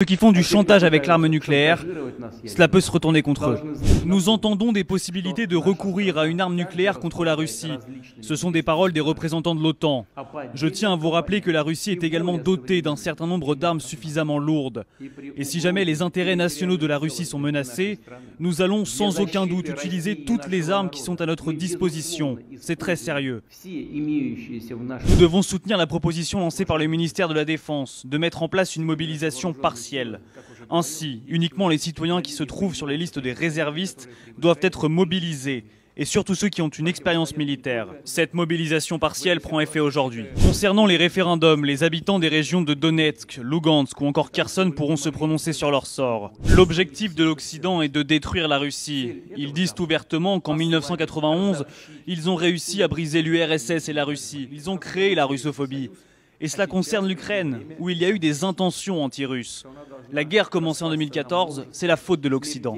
Ceux qui font du chantage avec l'arme nucléaire, cela peut se retourner contre eux. Nous entendons des possibilités de recourir à une arme nucléaire contre la Russie. Ce sont des paroles des représentants de l'OTAN. Je tiens à vous rappeler que la Russie est également dotée d'un certain nombre d'armes suffisamment lourdes. Et si jamais les intérêts nationaux de la Russie sont menacés, nous allons sans aucun doute utiliser toutes les armes qui sont à notre disposition. C'est très sérieux. Nous devons soutenir la proposition lancée par le ministère de la Défense de mettre en place une mobilisation partielle. Ainsi, uniquement les citoyens qui se trouvent sur les listes des réservistes doivent être mobilisés, et surtout ceux qui ont une expérience militaire. Cette mobilisation partielle prend effet aujourd'hui. Concernant les référendums, les habitants des régions de Donetsk, Lugansk ou encore Kherson pourront se prononcer sur leur sort. L'objectif de l'Occident est de détruire la Russie. Ils disent ouvertement qu'en 1991, ils ont réussi à briser l'URSS et la Russie. Ils ont créé la russophobie. Et cela concerne l'Ukraine, où il y a eu des intentions anti-russes. La guerre commencée en 2014, c'est la faute de l'Occident.